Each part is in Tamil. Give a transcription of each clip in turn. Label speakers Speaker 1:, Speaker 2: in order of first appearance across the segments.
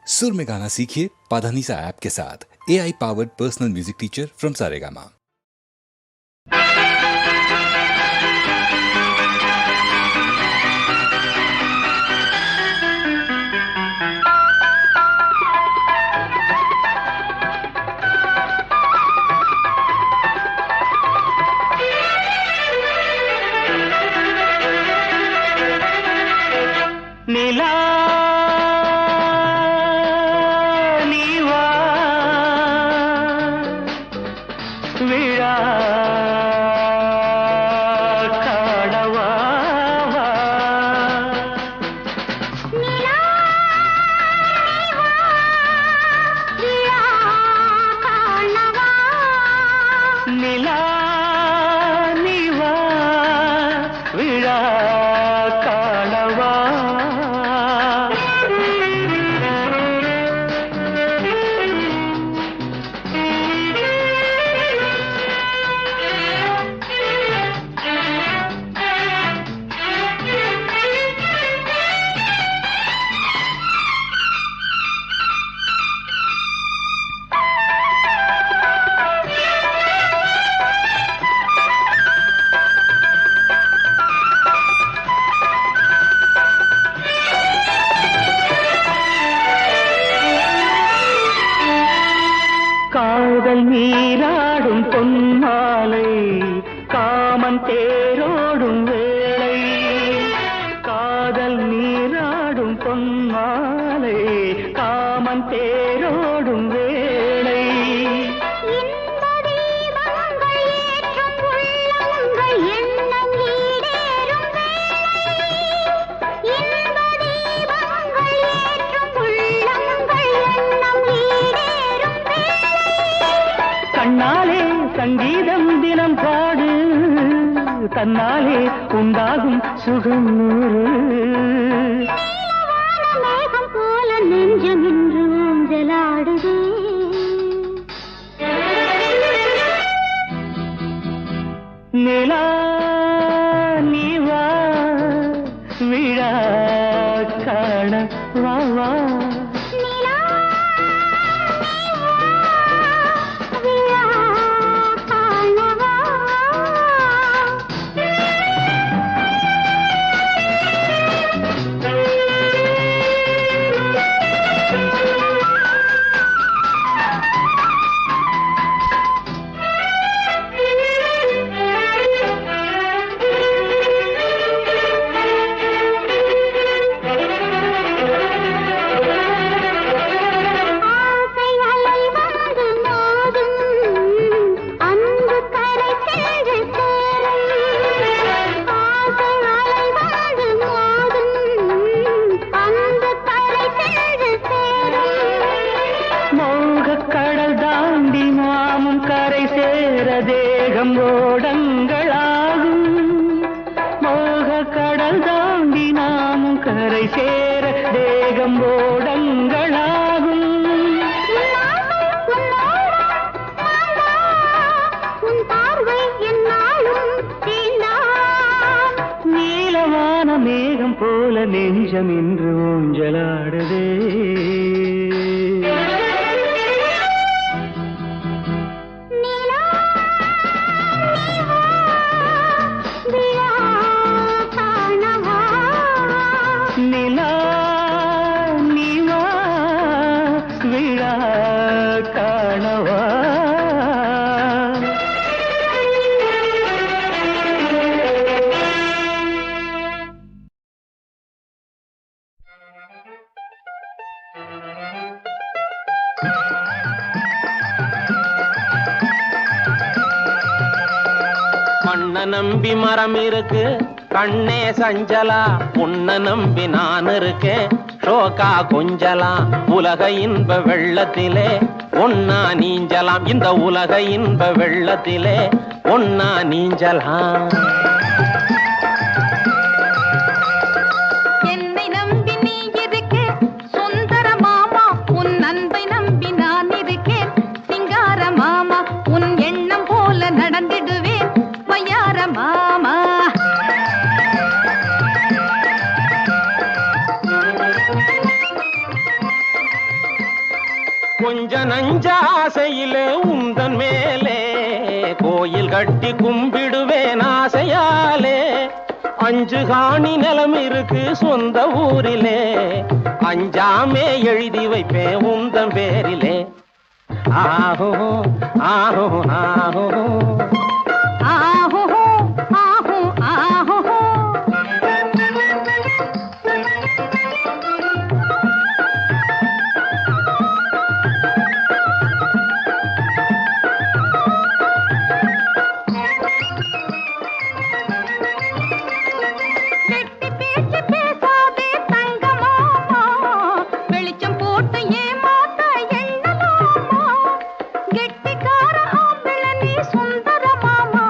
Speaker 1: सुर में गाना सीखिए पाधानीसा ऐप के साथ। AI powered personal music teacher from Saregama.
Speaker 2: नीला नीवा विड़ा काड़वा नीला नीवा विड़ा काड़वा नीला नीवा विड़ा काड़वा காதல் நீராடும் பொன்மாலை காமன் தேரோடும் வேளை காதல் நீராடும் பொன்மாலை காமன் தேரோடும் வேளை கண்ணாலே சங்கீதம் தினம் பாடு தன்னாலே உண்டாகும் சுகம் நூறு மேகம் போல நெஞ்சம் இன்று ஊஞ்சலாடுதே நிலா நீவா விழா காண வா வா தேகம் ஓடங்களாகும் மோக கடல் தாண்டி நாமும் கரை சேர தேகம் ஓடங்களாகும் நீலவான மேகம் போல நெஞ்சம் இன்று ஊஞ்சலாடுதே நிலா நீவா விழா காணவா மண்ண நம்பி மரம் இருக்கு கண்ணே சஞ்சலா உன்ன நம்பி நான் இருக்கேன் ஷோகா கொஞ்சலா உலக இன்ப வெள்ளத்திலே ஒன்னா நீஞ்சலாம் இந்த உலக இன்ப வெள்ளத்திலே ஒன்னா நீஞ்சலாம்
Speaker 3: என்னை நம்பி நீ இருக்க சுந்தர மாமா உன் அன்பை நம்பி நான் இருக்கேன் சிங்கார மாமா உன் எண்ணம் போல நடந்திடுவேன் வய்யார மாமா
Speaker 2: கொஞ்ச நஞ்ச ஆசையிலே உந்தன் மேலே கோயில் கட்டி கும்பிடுவேன் ஆசையாலே. 5 காணி நிலம் இருக்கு சொந்த ஊரிலே, அஞ்சாமே எழுதி வைப்பேன் உந்தன் பேரிலே. ஆஹோ ஆஹோ ஆஹோ
Speaker 3: ஆஹோ ஆஹோ ஆஹோ வெட்டி பேச்சு பேசாதே தங்கமாமா, வெளிச்சம் போட்டு ஏமாத்த எண்ணலாமா. கெட்டிக்கார ஆம்பிள நீ சுந்தரமாமா,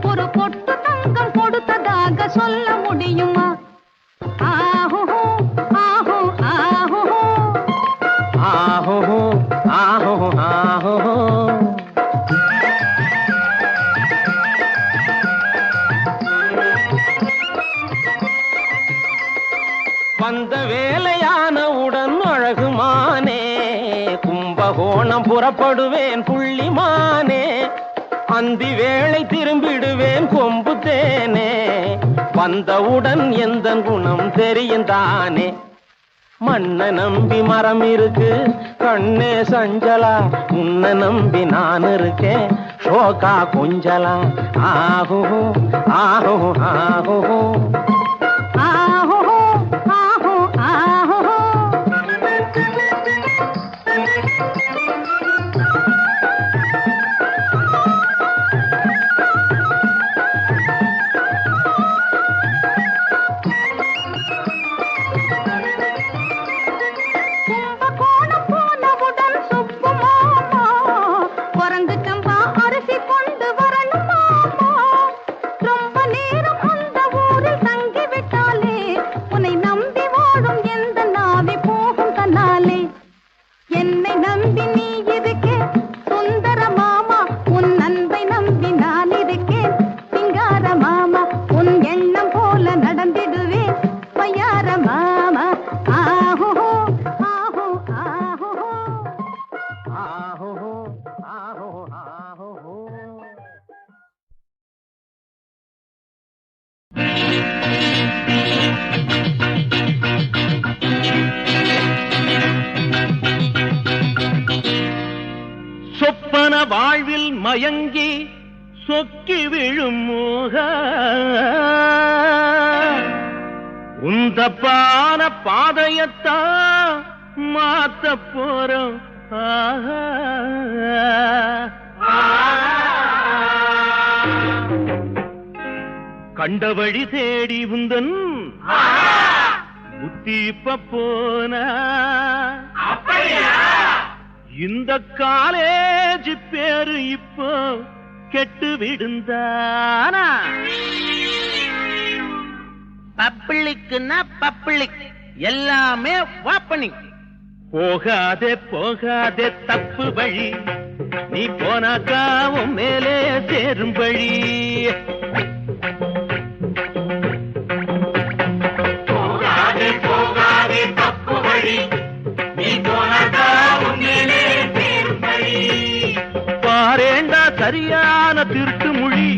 Speaker 3: ஒரு பொட்டு தங்கம் கொடுத்ததாக சொல்ல முடியுமா? ஆஹோ ஆஹோ ஆஹோ
Speaker 2: ஆஹோ ஆஹோ ஆஹோ. வந்த வேலையானவுடன் அழகுமானே, கும்பகோணம் புறப்படுவேன் புள்ளிமானே. அந்தி வேளை திரும்பிடுவேன் கொம்பு தேனே, வந்தவுடன் எந்த குணம் தெரியும் தானே. மண்ண நம்பி மரம் இருக்கு கண்ணே சஞ்சலா, உன்னை நம்பி நான் இருக்கேன் ஷோகா கொஞ்சலா. ஆஹோ ஆஹோ ஆஹோ
Speaker 3: ஆஹோ ஆஹோ ஆஹோ. கும்பகோணம் போனவுடன் சுப்பு மாமா, குரங்கு சம்பா அரிசி கொண்டு வரணும் மாமா. ரொம்ப நேரம் அந்த ஊரில் தங்கிவிட்டாலே, உன்னை நம்பி வாழும் எந்த நாவி போகும் தன்னாலே. என்னை நம்பி நீ இருக்க சுந்தர மாமா, உன் அன்பை நம்பி நான் இருக்கேன் சிங்கார மாமா. உன் எண்ணம் போல நடந்திடுவேன் பையார மாமா. ஆஹோ ஆஹோ ஆஹோ
Speaker 2: ஆஹோ ஆஹோ ஆஹோ. சொப்பன வாழ்வில் மயங்கி சொக்கி விழும் மோக, உந்தப்பான பாதையத்தான் மாத்த போறோம். ஆஹா. கண்ட வழி தேடி உந்தன் புத்தி இப்ப போனா, இந்த காலேஜ் பேரு இப்போ கெட்டு விடுந்தானா.
Speaker 4: பப்ளிக்குன்னா பப்ளிக், எல்லாமே வாப்பனிங்.
Speaker 2: போகாதே போகாதே தப்பு வழி, நீ போனாக்காவும் மேலே சேரும் வழி. போகாதே போகாதே தப்பு வழி, நீ போனாக்காவும் மேலே சேரும் வழி. பாரேண்டா சரியான திருட்டு மொழி,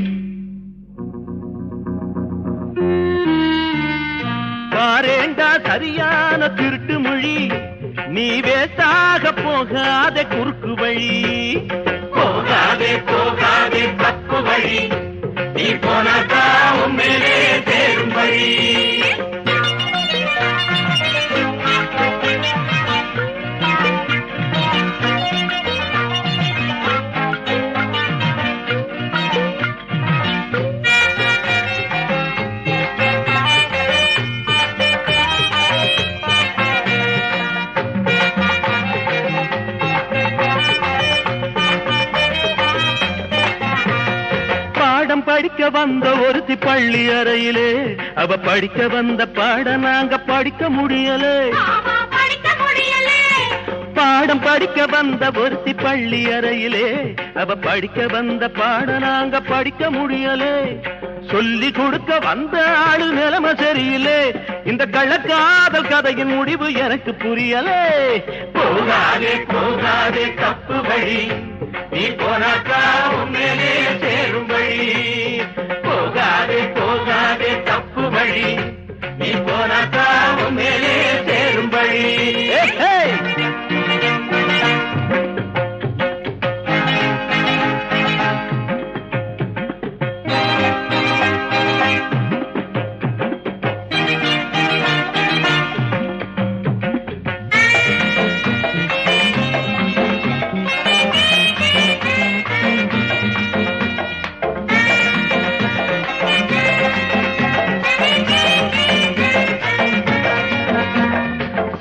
Speaker 2: பாரேண்டா சரியான திருட்டு மொழி. நீ வேஸ்டாக போகாதே குறுக்கு வழி. போகாதே போகாதே தப்பு வழி, நீ போனாக்கா உண்மையிலே சேரும் வழி. படிக்க வந்த ஒருத்தி பள்ளி அறையிலே, அவ படிக்க வந்த பாட நாங்க படிக்க முடியலே. பாடம் படிக்க வந்த ஒருத்தி பள்ளி அறையிலே, அவ படிக்க வந்த பாட நாங்க படிக்க முடியலே. சொல்லி கொடுக்க வந்த ஆளு நிலைமை சரியில்லை, இந்த கள்ளக்காதல் கதையின் முடிவு எனக்கு புரியலே. போகாதே போகாதே போகாதே தப்பு வழி, நீ போனாக்கா உண்மையிலே சேரும் வழி. போகாதே போகாதே தப்பு வழி, நீ போனாக்கா உண்மையிலே சேரும் வழி.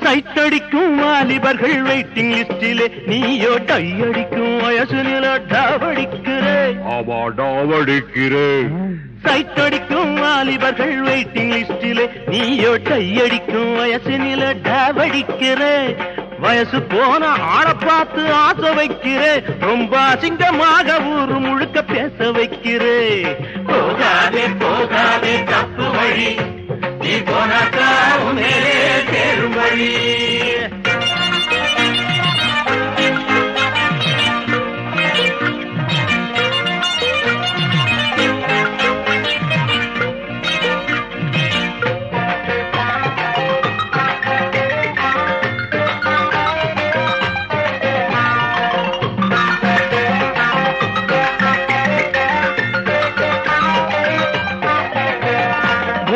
Speaker 2: சைட்டடிக்கும் வாலிபர்கள் வெயிட்டிங் லிஸ்டிலே நீயோ டையடிக்கும் வயசு நில டாவடிக்கிறே.
Speaker 5: ஆமா டாவடிக்கிறேன்.
Speaker 2: சைட்டடிக்கும் வாலிபர்கள் வெயிட்டிங் லிஸ்டிலே நீயோ டையடிக்கும் வயசு நில டாவடிக்கிறே. வயசு போன ஆள பார்த்து ஆசை வைக்கிறே, ரொம்ப அசிங்கமாக ஊரு முழுக்க பேச வைக்கிறே. போகாதே போகாதே தப்பு வழி, நீ போனாக்கா உன்னையிலே சேரும் வழி.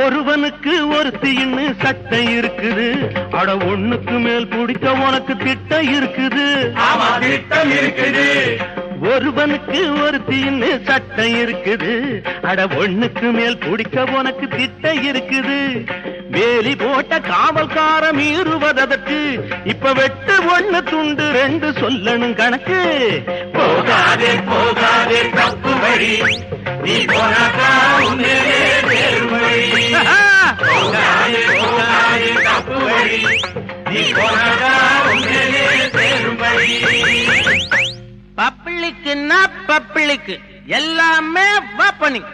Speaker 2: ஒருவனுக்கு ஒருத்தின்னு சட்டம் இருக்குது, அட ஒண்ணுக்கு மேல் பிடிக்க உனக்கு திட்டம் இருக்குது. ஆமா திட்டம் இருக்குது. ஒருவனுக்கு ஒருத்தின்னு சட்டம் இருக்குது, அட ஒண்ணுக்கு மேல் பிடிக்க உனக்கு திட்டம் இருக்குது. வேலி போட்ட காவல்கார மீறுவதற்கு இப்ப வெட்டு ஒண்ணு துண்டு ரெண்டு சொல்லணும் கணக்கு. போகாதே போகாதே தப்பு வழி, நீ போனாக்கா உன்னையிலே சேரும் வழி. போகாதே போகாதே தப்பு வழி, நீ போனாக்கா உன்னையிலே சேரும் வழி.
Speaker 4: பப்ளிக்குன்னா பப்ளிக்கு எல்லாமே வாப்பனிங்.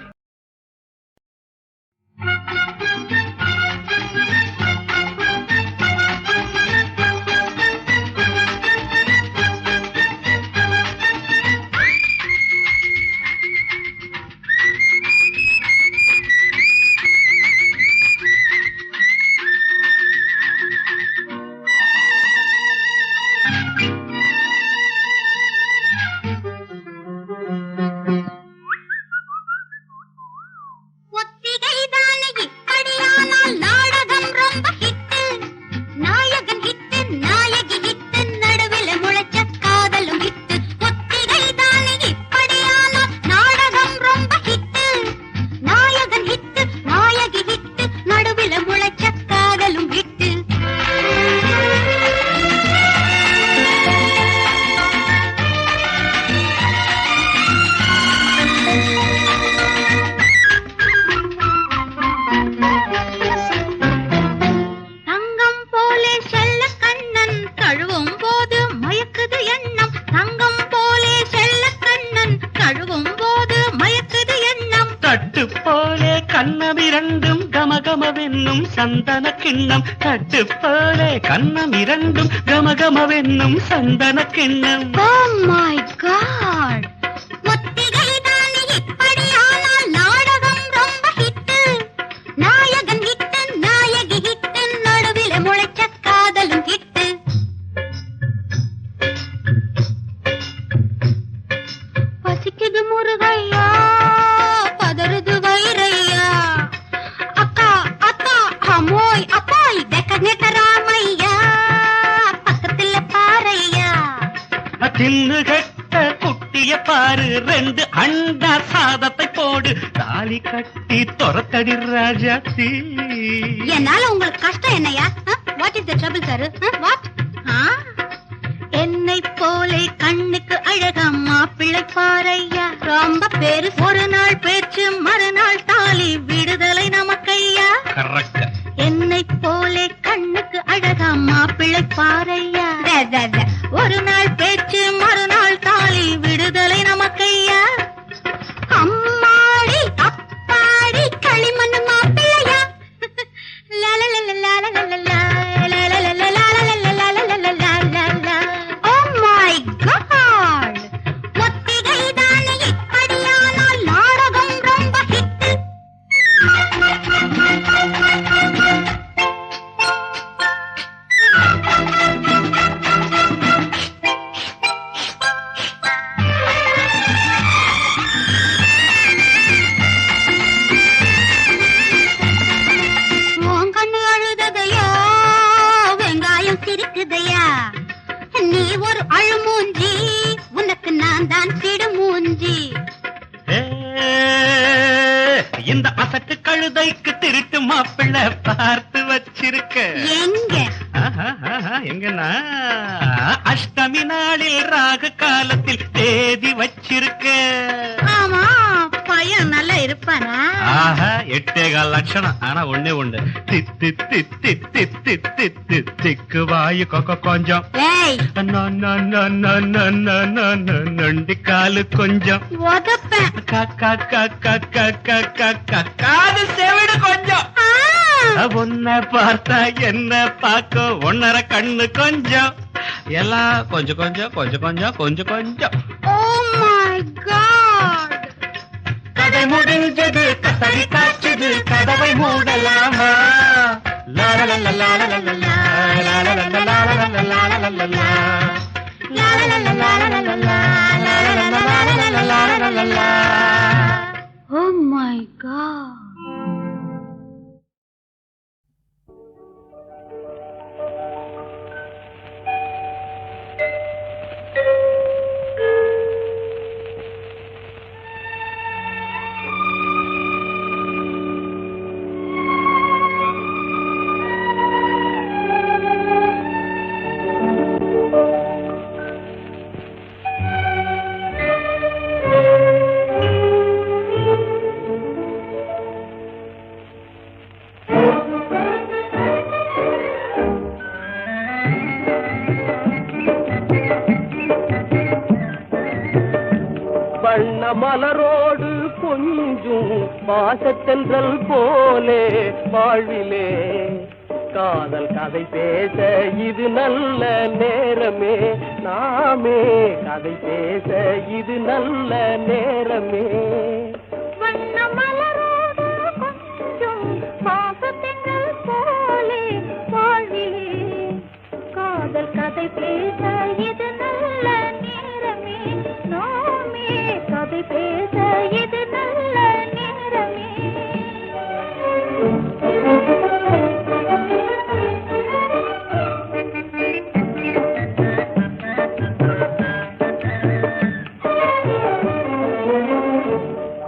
Speaker 2: கண்ணமிரண்டும் கமகமவென்னும் சந்தன கிண்ணம். தட்டு போலே கண்ணமிரண்டும் கமகமவென்னும் சந்தன கிண்ணம்.
Speaker 3: Oh my God! ஒத்திகை தானே இப்படியானால் நாடகம் ரொம்ப ஹிட்டு. நாயகன் ஹிட்டு, நாயகி ஹிட்டு, நடுவில முளைச்ச காதலும் ஹிட்டு. பசிக்குது முருகையா, பதறுது வைரையா, அக்கா அக்கா அம்மோய் அப்பாய் டெக்கனேட்ட ராமையா, பக்கத்துல பாறையா.
Speaker 2: தின்னு கட்ட குட்டிய பாரு, ரெண்டு அண்டா சாதத்தை போடு, தாலி கட்டி துரத்தடி ராஜாத்தி.
Speaker 3: என்னால உங்களுக்கு கஷ்டம் என்னையா? What is the trouble sir? What? என்னை போலே கண்ணுக்கு அழகா மாப்பிள்ளை பாறையா, ரொம்ப பேரு. ஒரு நாள் பேச்சு மறுநாள் தாலி, விடுதலை நமக்கையா. என்னை போலே கண்ணுக்கு அழகா மாப்பிள்ளை பாறையா, ஒரு நாள் பேச்சு மறுநாள் தாலி, விடுதலை நமக்கையா. அம்மாடி அப்பாடி களிமண் மாப்பிள்ளையா. Oh my ஒரு அழுமூஞ்சி, உனக்கு நான் தான் திடுமூஞ்சி.
Speaker 2: இந்த அசட்டு கழுதைக்கு திருட்டு மாப்பிள்ளை பார்த்து வச்சிருக்க.
Speaker 3: எங்க
Speaker 2: எங்கன்னா அஷ்டமி நாளில் ராகு காலத்தில் தேதி வச்சிருக்க.
Speaker 3: ஆமா, பையன் நல்லா இருப்பானா?
Speaker 2: ஆஹா, 8.25 லட்சணம். ஆனா ஒண்ணே ஒண்ணு, தித்து தித்து தித்து தித்து திக்கு வாயு கொஞ்சம், நொண்டி காலு கொஞ்சம், காது செவிடு கொஞ்சம். உன்னை பார்த்தா என்ன பார்க்க 1.5 கண்ணு கொஞ்சம். எல்லாம் கொஞ்சம் கொஞ்சம் கொஞ்சம் கொஞ்சம் கொஞ்சம் கொஞ்சம்.
Speaker 3: Oh my God!
Speaker 2: கதை முடிஞ்சது, கதறி காய்ச்சது, கதவை மூடலாமா?
Speaker 3: Oh my God!
Speaker 2: மலரோடு கொஞ்சும் பாசத்தென்றல் போலே வாழ்விலே காதல் கதை பேச இது நல்ல நேரமே. நாமே கதை பேச இது நல்ல நேரமே.
Speaker 3: வண்ண மலரோடு கொஞ்சும் பாசத்தென்றல் போலே வாழ்விலே காதல் கதை பேச இது நல்ல நேரமே. நாமே கதை பேச இது நல்ல நேரமே.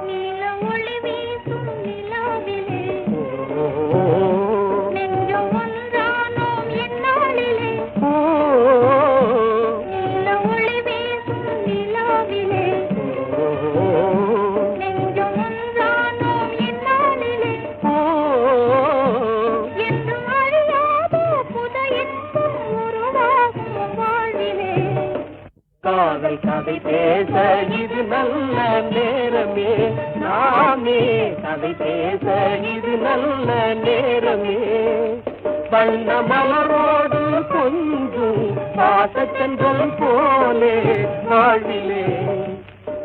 Speaker 3: நீல ஒளி வீசும் நிலாவிலே நெஞ்சம் ஒன்றானோம் எந்நாளிலே. நீல ஒளி வீசும் நிலாவிலே நெஞ்சம் ஒன்றானோம் எந்நாளிலே. என்றும் அழியாத புதையென்றும் உருவாகும் வாழ்விலே
Speaker 2: காதல் கதை பேச இது நல்ல நேரமே. நாமே கதை பேச இது நல்ல நேரமே. வண்ண மலரோடு கொஞ்சும் பாசத்தென்றல் போலே வாழ்விலே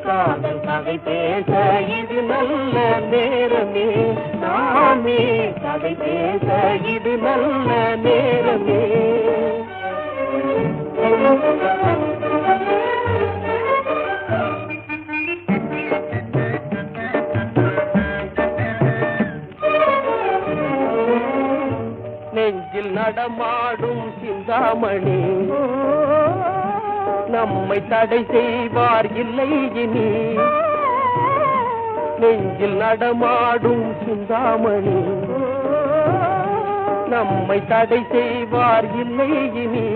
Speaker 2: காதல் கதை பேச இது நல்ல நேரமே. நாமே கதை பேச இது நல்ல நேரமே. நெஞ்சில் நடமாடும் சிந்தாமணி நம்மை தடை செய்வார் இல்லை இனி. நெஞ்சில் நடமாடும் சிந்தாமணி நம்மை தடை செய்வார் இல்லை இனி.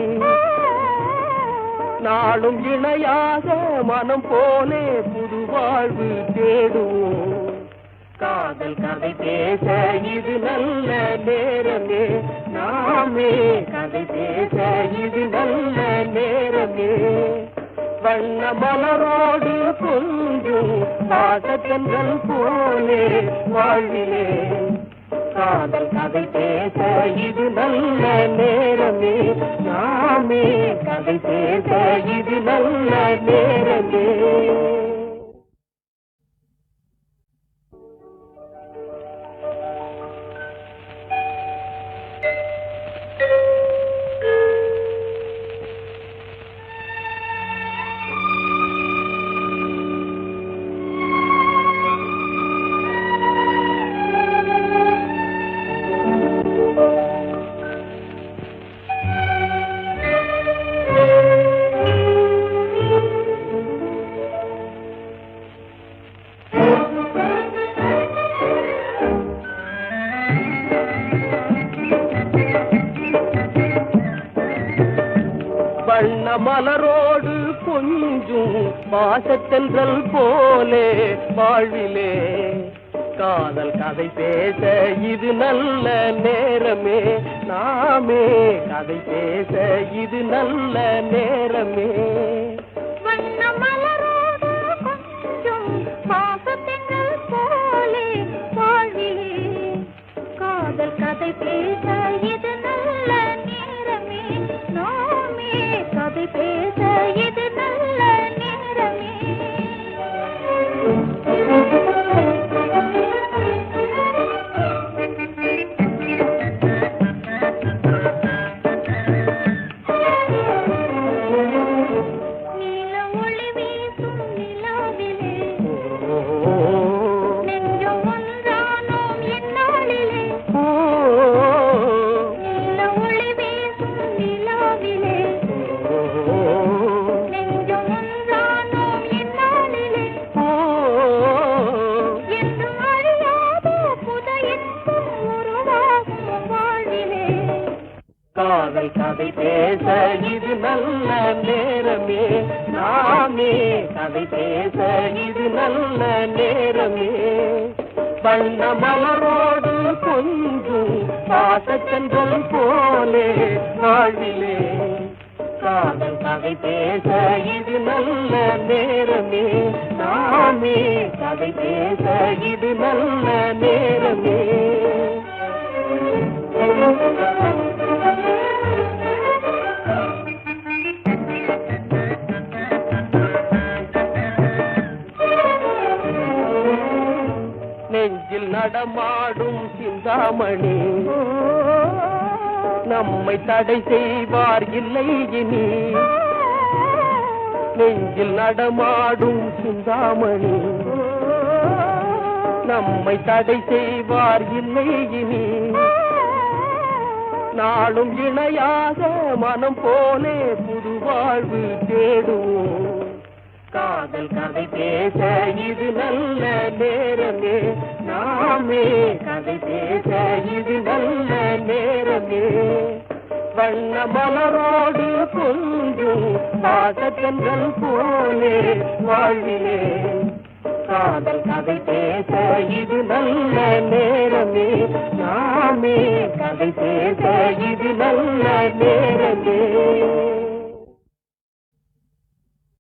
Speaker 2: நாளும் இணையாக மனம் போலே புது வாழ்வு தேடுவோம். காதல் கதை பேச இது நல்ல நேரமே. நாமே கதை பேச இது நல்ல நேரமே. வண்ண மலரோடு கொஞ்சும் பாசத்தென்றல் போலே வாழ்விலே காதல் கதை பேச இது நல்ல நேரமே. நாமே கதை பேச இது நல்ல நேரமே. மலரோடு கொஞ்சும் பாசத்தென்றல் போலே வாழ்விலே காதல் கதை பேச இது நல்ல நேரமே, நாமே கதை பேச இது நல்ல நேரமே.
Speaker 3: வண்ண மலரோடு கொஞ்சும் பாசத்தென்றல் போலே வாழ்விலே காதல் கதை பேச இது நல்ல நேரமே, நாமே கதை பேச இது நல்ல நேரமே. காதல் கதை பேச இது நல்ல நேரமே, நாமே கதை பேச இது நல்ல நேரமே. வண்ண மலரோடு கொஞ்சும் பாசச்சென்றல் போலே வாழ்விலே காதல் கதை பேச இது நல்ல நேரமே, நாமே கதை பேச இது நல்ல நேரமே. நெஞ்சில் நடமாடும் சிந்தாமணி நம்மை தடை செய்வார் இல்லை இனி. நெஞ்சில் நடமாடும் சிந்தாமணி நம்மை தடை செய்வார் இல்லை இனி. நாளும் இணையாக மனம் போலே புது வாழ்வு தேடுவோம். காதல் கதை பேச இது நல்ல நேரமே, நாமே கதை பேச இது நல்ல நேரமே. வண்ண மலரோடு கொஞ்சும் பாசத்தென்றல் போலே வாழ்விலே காதல் கதை பேச இது நல்ல நேரமே, நாமே கதை பேச இது நல்ல நேரமே.